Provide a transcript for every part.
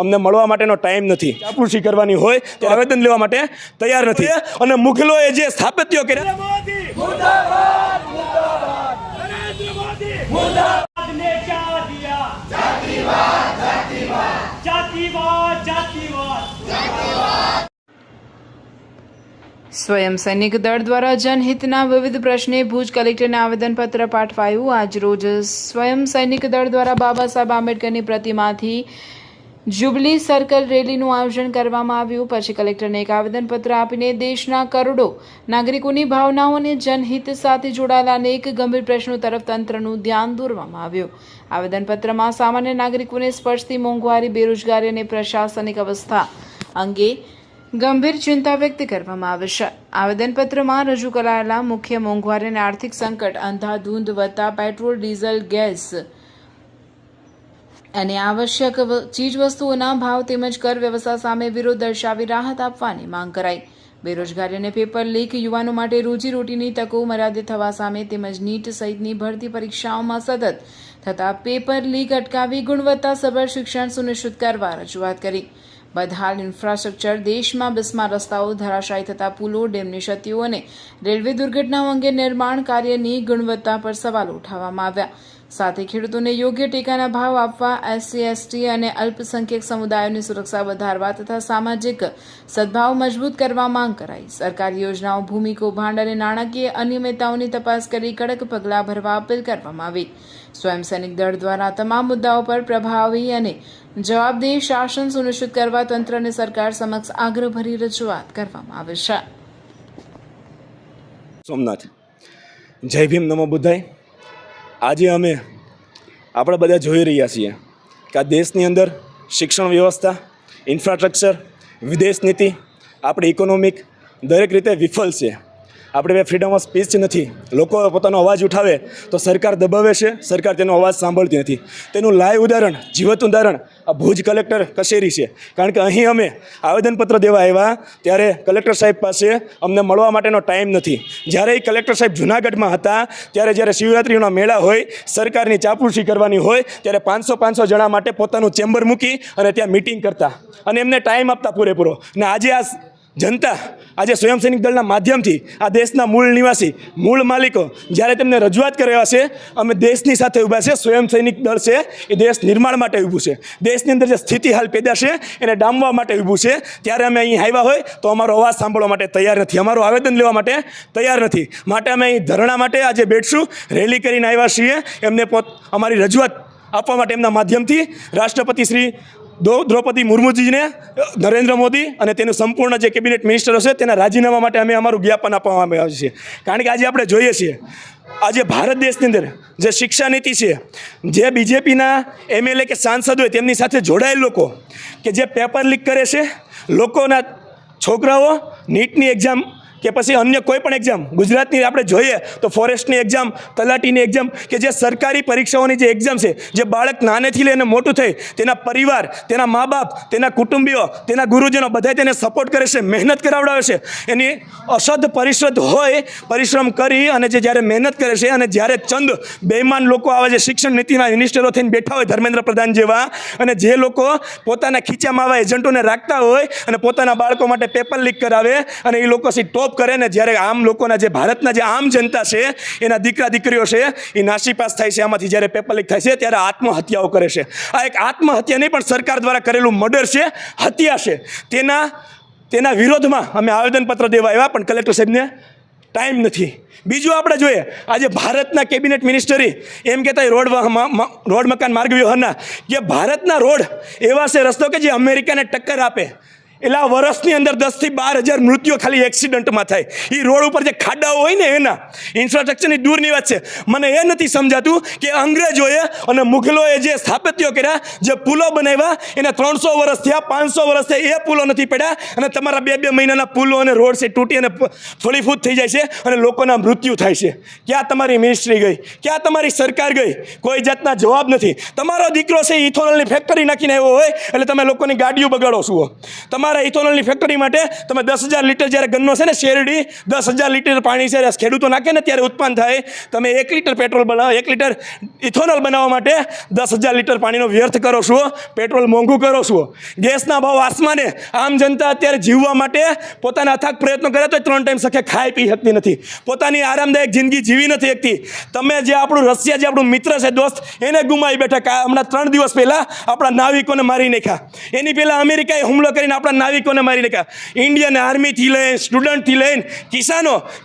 અમને મળવા માટેનો ટાઈમ નથી, ચાપલુસી કરવાની હોય તો આવેદન લેવા માટે તૈયાર નથી અને મુઘલોએ જે સ્થાપત્યો કર્યા સ્વયં સૈનિક દળ દ્વારા જનહિતના વિવિધ પ્રશ્ને ભુજ કલેક્ટરને આવેદનપત્ર પાઠવાયું। આજરોજ સ્વયં સૈનિક દળ દ્વારા બાબા સાહેબ આંબેડકરની પ્રતિમાથી જ્યુબિલી સર્કલ રેલીનું આયોજન કરવામાં આવ્યું। પછી કલેક્ટરને એક આવેદનપત્ર આપીને દેશના કરોડો નાગરિકોની ભાવનાઓ અને જનહિત સાથે જોડાયેલા અનેક ગંભીર પ્રશ્નો તરફ તંત્રનું ધ્યાન દોરવામાં આવ્યું। આવેદનપત્રમાં સામાન્ય નાગરિકોને સ્પર્શતી મોંઘવારી, બેરોજગારી અને પ્રશાસનિક અવસ્થા અંગે ગંભીર ચિંતા વ્યક્ત કરવામાં આવે છે। આવેદનપત્રમાં રજૂ કરાયેલા મુખ્ય મોંઘવારી અને આર્થિક સંકટ, અંધાધૂંધ વધતા પેટ્રોલ, ડીઝલ, ગેસ અને આવશ્યક ચીજવસ્તુઓના ભાવ તેમજ કર વ્યવસ્થા સામે વિરોધ દર્શાવી રાહત આપવાની માંગ કરાઈ। બેરોજગારી અને પેપર લીક, યુવાનો માટે રોજીરોટીની તકો મર્યાદિત થવા સામે તેમજ નીટ સહિતની ભરતી પરીક્ષાઓમાં સતત થતા પેપર લીક અટકાવી ગુણવત્તાસભર શિક્ષણ સુનિશ્ચિત કરવા રજૂઆત કરી। બદહાલ ઇન્ફ્રાસ્ટ્રક્ચર, દેશમાં બિસ્માર રસ્તાઓ, ધરાશાયી થતા પુલો, ડેમની ક્ષતિઓ અને રેલવે દુર્ઘટનાઓ અંગે નિર્માણ કાર્યની ગુણવત્તા પર સવાલો ઉઠાવવામાં આવ્યા। સાથે ખેડૂતોને યોગ્ય ટેકાના ભાવ આપવા, એસસી, એસટી અને અલ્પસંખ્યક સમુદાયોની સુરક્ષા વધારવા તથા સામાજિક સદભાવ મજબૂત કરવા માંગ કરાઈ। સરકારી યોજનાઓ, ભૂમિ કૌભાંડ અને નાણાકીય અનિયમિતતાઓની તપાસ કરી કડક પગલાં ભરવા અપીલ કરવામાં આવી। સ્વયં સૈનિક દળ દ્વારા તમામ મુદ્દાઓ પર પ્રભાવી અને જવાબદેહ શાસન સુનિશ્ચિત કરવા તંત્ર અને સરકાર સમક્ષ આગ્રહભરી રજૂઆત કરવામાં આવે છે। સોમનાથ, જય ભીમ, નમો બુદ્ધાય। આજે અમે આપણે બધા જોઈ રહ્યા છીએ કે આ દેશની અંદર શિક્ષણ વ્યવસ્થા, ઇન્ફ્રાસ્ટ્રક્ચર, વિદેશ નીતિ, આપણી ઇકોનોમિક દરેક રીતે વિફલ છે। આપણે ફ્રીડમ ઓફ સ્પીચ નથી, લોકો પોતાનો અવાજ ઉઠાવે તો સરકાર દબાવે છે, સરકાર તેનો અવાજ સાંભળતી નથી। તેનું લાઈવ ઉદાહરણ, જીવંત ઉદાહરણ આ ભુજ કલેક્ટર કચેરી છે। કારણ કે અહીં અમે આવેદનપત્ર દેવા આવ્યા ત્યારે કલેક્ટર સાહેબ પાસે અમને મળવા માટેનો ટાઈમ નથી। જ્યારે એ કલેક્ટર સાહેબ જૂનાગઢમાં હતા ત્યારે જ્યારે શિવરાત્રિનો મેળા હોય, સરકારની ચાપલુસી કરવાની હોય ત્યારે 500 જણા માટે પોતાનું ચેમ્બર મૂકી અને ત્યાં મિટિંગ કરતા અને એમને ટાઈમ આપતા પૂરેપૂરો। અને આજે આ જનતા, આજે સ્વયં સૈનિક દળના માધ્યમથી આ દેશના મૂળ નિવાસી, મૂળ માલિકો જ્યારે તેમને રજૂઆત કરવા છે, અમે દેશની સાથે ઊભા છે। સ્વયં સૈનિક દળ છે એ દેશ નિર્માણ માટે ઊભું છે, દેશની અંદર જે સ્થિતિ હાલ પેદા છે એને ડામવા માટે ઊભું છે। ત્યારે અમે અહીં આવ્યા હોય તો અમારો અવાજ સાંભળવા માટે તૈયાર નથી, અમારું આવેદન લેવા માટે તૈયાર નથી। માટે અમે અહીં ધરણા માટે આજે બેઠશું, રેલી કરીને આવ્યા છીએ એમને અમારી રજૂઆત આપવા માટે। એમના માધ્યમથી રાષ્ટ્રપતિ શ્રી દ્રૌપદી મુર્મુજીને, નરેન્દ્ર મોદી અને તેનું સંપૂર્ણ જે કેબિનેટ મિનિસ્ટરો છે તેના રાજીનામા માટે અમે અમારું જ્ઞાપન આપવામાં આવ્યું છે। કારણ કે આજે આપણે જોઈએ છીએ આજે ભારત દેશની અંદર જે શિક્ષા નીતિ છે, જે બીજેપીના એમએલએ કે સાંસદ હોય તેમની સાથે જોડાયેલ લોકો કે જે પેપર લીક કરે છે, લોકોના છોકરાઓ નીટની એક્ઝામ કે પછી અન્ય કોઈ પણ એક્ઝામ, ગુજરાતની આપણે જોઈએ તો ફોરેસ્ટની એક્ઝામ, તલાટીની એક્ઝામ કે જે સરકારી પરીક્ષાઓની જે એક્ઝામ છે, જે બાળક નાનેથી લઈને મોટું થઈ તેના પરિવાર, તેના મા બાપ, તેના કુટુંબીઓ, તેના ગુરુજનો બધા તેને સપોર્ટ કરે છે, મહેનત કરાવડાવે છે। એની અસદ પરિશ્રમ હોય, પરિશ્રમ કરી અને જે જ્યારે મહેનત કરે છે અને જ્યારે ચંદ બેઈમાન લોકો આવે છે, શિક્ષણ નીતિના મિનિસ્ટરો થઈને બેઠા હોય ધર્મેન્દ્ર પ્રધાન જેવા, અને જે લોકો પોતાના ખીચામાં આવા એજન્ટોને રાખતા હોય અને પોતાના બાળકો માટે પેપર લીક કરાવે અને એ લોકો ટોપ કરે ને જ્યારે આમ લોકોના, જે ભારતના જે આમ જનતા છે એના દીકરા દીકરીઓ છે એ નાસીપાસ થાય છે આમાંથી, જ્યારે પેપર લીક થાય છે ત્યારે આત્મહત્યાઓ કરે છે। આ એક આત્મહત્યા નહીં પણ સરકાર દ્વારા કરેલું મર્ડર છે, હત્યા છે। તેના વિરોધમાં અમે આવેદનપત્ર દેવા આવ્યા પણ કલેક્ટર સાહેબને ટાઈમ નથી। બીજું આપણે જોઈએ આજે ભારતના કેબિનેટ મિનિસ્ટરે એમ કહેતા રોડ મકાન માર્ગ વ્યવહારના કે ભારતના રોડ એવા છે રસ્તો કે જે અમેરિકાને ટક્કર આપે। એટલે આ વર્ષની અંદર 10 થી 12 હજાર મૃત્યુઓ ખાલી એક્સિડન્ટમાં થાય। એ રોડ ઉપર જે ખાડાઓ હોય ને એના ઇન્ફ્રાસ્ટ્રક્ચરની દૂરની વાત છે। મને એ નથી સમજાતું કે અંગ્રેજોએ અને મુઘલોએ જે સ્થાપત્યો કર્યા, જે પુલો બનાવ્યા, એને 300 વર્ષ થયા, 500 વર્ષ થયા, એ પુલો નથી પડ્યા અને તમારા 2 મહિનાના પુલો અને રોડ છે તૂટી અને ફળીફૂટ થઈ જાય છે અને લોકોના મૃત્યુ થાય છે। ક્યાં તમારી મિનિસ્ટ્રી ગઈ? ક્યાં તમારી સરકાર ગઈ? કોઈ જાતના જવાબ નથી। તમારો દીકરો છે ઇથોનોલની ફેક્ટરી નાખીને આવ્યો હોય એટલે તમે લોકોની ગાડીઓ બગાડો છો। તમારો તમારા ઇથોનોલની ફેક્ટરી માટે તમે 10,000 લીટર જ્યારે ગન્નો છે ને શેરડી 10,000 લીટર પાણી છે ખેડૂતો નાખે ને ત્યારે ઉત્પન્ન થાય, તમે 1 લીટર પેટ્રોલ બનાવો, 1 લીટર ઇથોનોલ બનાવવા માટે 10,000 લીટર પાણીનો વ્યર્થ કરો છો, પેટ્રોલ મોંઘું કરો છો, ગેસના ભાવ આસમાને. આમ જનતા અત્યારે જીવવા માટે પોતાના અથાગ પ્રયત્નો કરે તો 3 ટાઈમ સખે ખાઈ પી શકતી નથી, પોતાની આરામદાયક જિંદગી જીવી નથી શકતી. તમે જે આપણું રશિયા જે આપણું મિત્ર છે દોસ્ત, એને ગુમાવી બેઠા. હમણાં 3 દિવસ પહેલાં આપણા નાવિકોને મારી નાખ્યા, એની પહેલાં અમેરિકાએ હુમલો કરીને આપણા નાવિકોને મારી નાખ્યા. ઇન્ડિયન આર્મીથી લઈને સ્ટુડન્ટથી લઈને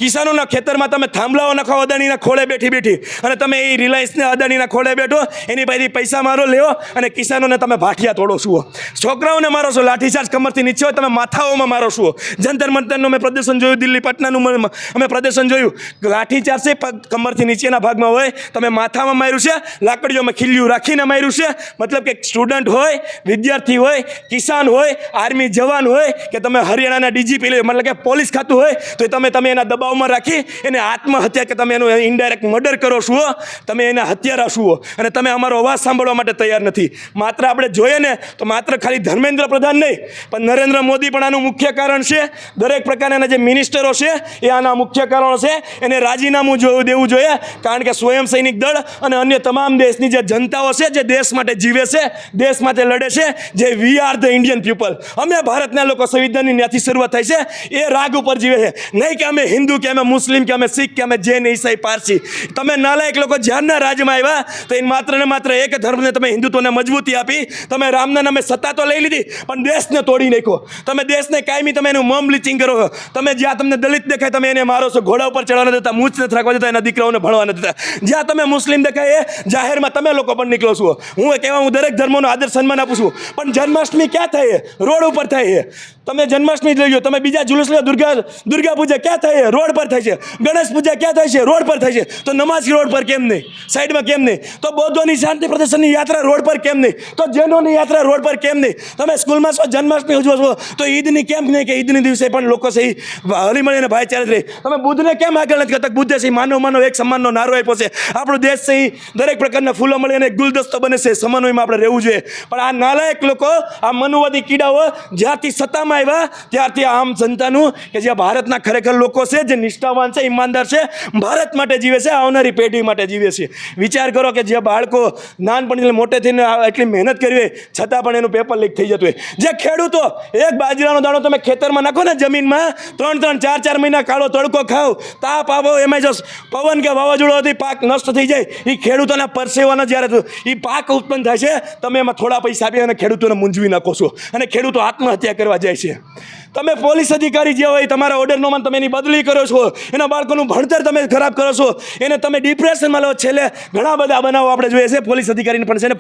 કિસાનોના ખેતરમાં તમે થાંભલાઓ નખાવો અદાણીના ખોળે બેઠી અને તમે એ રિલાયન્સને અદાણીના ખોળે બેઠો, એની પાસેથી પૈસા મારો લેવો અને કિસાનોને તમે ભાઠિયા તોડો છો, છોકરાઓને મારો છો, લાઠીચાર્જ કમરથી નીચે હોય તમે માથાઓમાં મારો છો. જંતર મંતરનું મેં પ્રદર્શન જોયું, દિલ્હી પટનાનું અમે પ્રદર્શન જોયું. લાઠીચાર્જ છે કમરથી નીચેના ભાગમાં હોય, તમે માથામાં માર્યું છે, લાકડીઓમાં ખીલ્યું રાખીને માર્યું છે. મતલબ કે સ્ટુડન્ટ હોય, વિદ્યાર્થી હોય, કિસાન હોય, આર્મી જવાન હોય કે તમે હરિયાણાના ડીજીપી મતલબ કે પોલીસ ખાતું હોય તો તમે એના દબાવમાં રાખી એને આત્મહત્યા કે તમે એનું ઇનડાયરેક્ટ મર્ડર કરો છો, તમે એના હત્યારા છો અને તમે અમારો અવાજ સાંભળવા માટે તૈયાર નથી. માત્ર આપણે જોઈએ ને તો માત્ર ખાલી ધર્મેન્દ્ર પ્રધાન નહીં પણ નરેન્દ્ર મોદી પણ આનું મુખ્ય કારણ છે. દરેક પ્રકારના જે મિનિસ્ટરો છે એ આના મુખ્ય કારણો છે. એને રાજીનામું દેવું જોઈએ, કારણ કે સ્વયં સૈનિક દળ અને અન્ય તમામ દેશની જે જનતાઓ છે જે દેશ માટે જીવે છે, દેશ માટે લડે છે, જે we are the Indian people, અમે ભારતના લોકો સંવિધાનની ત્યાંથી શરૂઆત થાય છે, એ રાગ ઉપર જીવે છે. નહીં કે અમે હિન્દુ કે અમે મુસ્લિમ કે અમે શીખ કે અમે જૈન ઈસાઈ પારસી. તમે નાલાયક લોકો જ્યારના રાજમાં આવ્યા તો એ માત્ર ને માત્ર એક ધર્મને તમે હિન્દુત્વને મજબૂતી આપી, તમે રામના નામે સત્તા તો લઈ લીધી પણ દેશને તોડી નાખ્યો. તમે દેશને કાયમી તમે એનું મોમ બ્લીચિંગ કરો છો. તમે જ્યાં તમને દલિત દેખાય તમે એને મારો છો, ઘોડા ઉપર ચડવા નથી દેતા, મૂછ નથી રાખવા દેતા, એના દીકરાઓને ભણવા નથી દેતા. જ્યાં તમે મુસ્લિમ દેખાય એ જાહેરમાં તમે લોકો પણ નીકળો છો. હું દરેક ધર્મોનો આદર સન્માન આપું છું, પણ જન્માષ્ટમી ક્યાં થાય? રોડ ઉપર થાય છે. તમે જન્માષ્ટમી લઈ લો, તમે બીજા જુલુસ લો, દુર્ગા પૂજા ક્યાં થાય છે? રોડ પર થાય છે. ગણેશ પૂજા ક્યાં થાય છે? રોડ પર થાય છે. તો નમાઝ રોડ પર કેમ નહીં? સાઈડમાં કેમ નહીં? તો બૌદ્ધોની શાંતિ પ્રદર્શનની યાત્રા રોડ પર કેમ નહીં? તો જૈનોની યાત્રા રોડ પર કેમ નહીં? તમે સ્કૂલમાં છો, જન્માષ્ટમી ઉજવો છો તો ઈદની કેમ નહીં કે ઈદની દિવસે પણ લોકો છે હળીમળીને ભાઈચારે રહે? તમે બુદ્ધને કેમ આગળ નથી કરતા? બુદ્ધે છે માનવ એક સન્માનનો નારો આપ્યો છે. આપણો દેશ છે દરેક પ્રકારના ફૂલો મળે અને ગુલદસ્તો બને છે, સમન્વયમાં આપણે રહેવું જોઈએ. પણ આ નાલાયક લોકો, આ મનુવાદી કીડાઓ જ્યારથી સત્તામાં આવ્યા ત્યારથી આમ જનતાનું કે જે ભારતના ખરેખર લોકો છે, જે નિષ્ઠાવાન છે, ઈમાનદાર છે, ભારત માટે જીવે છે, આવનારી પેઢી માટે જીવે છે. વિચાર કરો કે જે બાળકો નાનપણથી મોટે થઈને એટલી મહેનત કરી હોય છતાં પણ એનું પેપર લીક થઈ જતું હોય. જે ખેડૂતો એક બાજરાનો દાણો તમે ખેતરમાં નાખો ને જમીનમાં, 3-3, 4-4 મહિના કાળો તડકો ખાવ, તાપ આવો, એમાં જો પવન કે વાવાઝોડોથી પાક નષ્ટ થઈ જાય, એ ખેડૂતોના પરસેવાના જ્યારે એ પાક ઉત્પન્ન થાય છે, તમે એમાં થોડા પૈસા આપી અને ખેડૂતોને મૂંઝવી નાખો છો અને ખેડૂતો આત્મહત્યા કરવા જાય છે. તમે પોલીસ અધિકારી જે હોય તમારા ઓર્ડર નો માન તમે એની બદલી કરો છો, એના બાળકોનું ભણતર તમે ખરાબ કરો છો, એને તમે ડિપ્રેશનમાં લો. છેલ્લે ઘણા બધા બનાવો આપણે જોઈએ છે, પોલીસ અધિકારીને પણ છે ને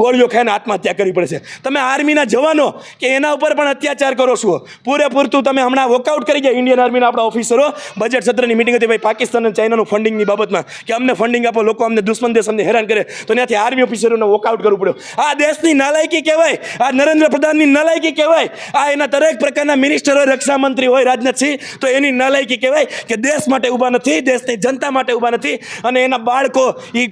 ગોળીઓ ખાઈને આત્મહત્યા કરવી પડે છે. તમે આર્મીના જવાનો કે એના ઉપર પણ અત્યાચાર કરો છો પૂરેપૂરતું. તમે હમણાં વોકઆઉટ કરી ગયા ઇન્ડિયન આર્મીના આપણા ઓફિસરો, બજેટ સત્રની મિટિંગ હતી ભાઈ પાકિસ્તાન અને ચાઇનાનું ફંડિંગની બાબતમાં કે અમને ફંડિંગ આપો, લોકો અમને દુશ્મન દેશ અમને હેરાન કરે, તો ત્યાંથી આર્મી ઓફિસરોને વોકઆઉટ કરવું પડ્યું. આ દેશની નાલાયકી કહેવાય, આ નરેન્દ્ર પ્રધાનની નાલાયકી કહેવાય, આ એના દરેક પ્રકારના મિનિસ્ટર હોય, રક્ષા મંત્રી હોય રાજનાથસિંહ, તો એની નાલાયકી કહેવાય કે દેશ માટે ઊભા નથી, દેશની જનતા માટે ઊભા નથી. અને એના બાળકો એ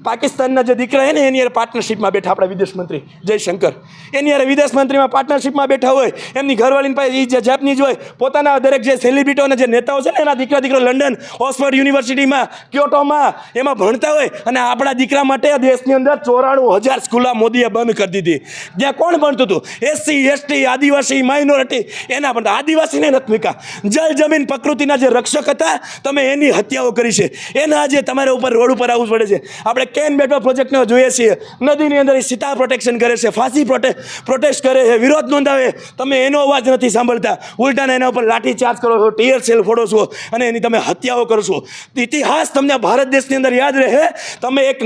પાકિસ્તાનના જે દીકરા છે ને એની યાર પાર્ટનરશિપમાં બેઠા, આપણા વિદેશ મંત્રી જયશંકર એની યાર વિદેશ મંત્રીમાં પાર્ટનરશિપમાં બેઠા હોય, એમની ઘરવાળીની પાસે એ જે જાપનીઝ હોય, પોતાના દરેક જે સેલિબ્રિટીઓ અને જે નેતાઓ છે ને એના દીકરો લંડન ઓક્સફર્ડ યુનિવર્સિટીમાં, ક્યોટોમાં એમાં ભણતા હોય, અને આપણા દીકરા માટે દેશની અંદર 94,000 સ્કૂલો મોદીએ બંધ કરી દીધી. જ્યાં કોણ ભણતું હતું? SC ST આદિવાસી માઇનોરિટી, એના પણ આદિવાસીને નથી મૂક્યા. જલ જમીન પ્રકૃતિના જે રક્ષક હતા તમે એની હત્યાઓ કરી છે, એના આજે તમારે ઉપર રોડ ઉપર આવવું પડે છે. આપણે કેન બેટવા પ્રોજેક્ટને જોઈએ છીએ, નદીની અંદર સીતા પ્રોટેક્શન કરે છે, ફાંસી પ્રોટેસ્ટ કરે છે, વિરોધ નોંધાવે, તમે એનો અવાજ નથી સાંભળતા, ઉલટાને એના ઉપર લાઠી ચાર્જ કરો છો, ટીયર સેલ ફોડો છો અને એની તમે હત્યાઓ કરો છો. ઇતિહાસ તમને ભારત દેશની અંદર યાદ રહે. તમે એક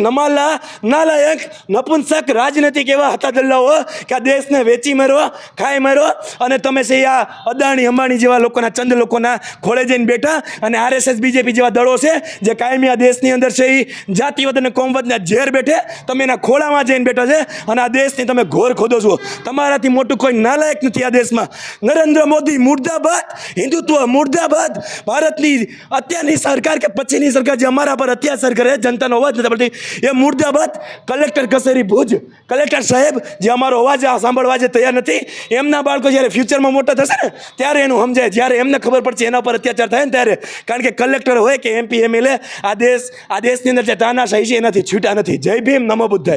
નાલાયક નપુંસક રાજનીતિક એવા હતા દલ્લાઓ કે આ દેશને વેચી મારો, ખાઈ મારો, અને તમે છે આ અદાણી અંબાણી જેવા લોકોના ચંદ લોકોના ખોળે જઈને બેઠા, અને RSS BJP જેવા દળો છે જે કાયમી આ દેશની અંદર છે એ જાતિવાદ અને કોમ સંવતના ઝેર બેઠે તમે એના ખોળામાં જઈને બેઠા છે અને આ દેશની તમે ઘોર ખોદો છો. તમારાથી મોટું કોઈ નાલાયક નથી આ દેશમાં. નરેન્દ્ર મોદી મુર્દાબાદ, હિન્દુત્વ મુર્દાબાદ. ભારતની અત્યારની સરકાર કે પછીની સરકાર જે અમારા પર અત્યાચાર કરે, જનતાનો અવાજ નથી પડતી, એ મુર્દાબાદ. કલેક્ટર કચેરી ભુજ, કલેક્ટર સાહેબ જે અમારો અવાજ સાંભળવા જે તૈયાર નથી, એમના બાળકો જ્યારે ફ્યુચરમાં મોટા થશે ને ત્યારે એનું સમજાય. જ્યારે એમને ખબર પડશે એના પર અત્યાચાર થાય ને ત્યારે. કારણ કે કલેક્ટર હોય કે MP MLA, આ દેશની અંદર જે તાનાશાહી છે એનાથી છૂટા નથી. જય ભીમ, નમો બુદ્ધાય.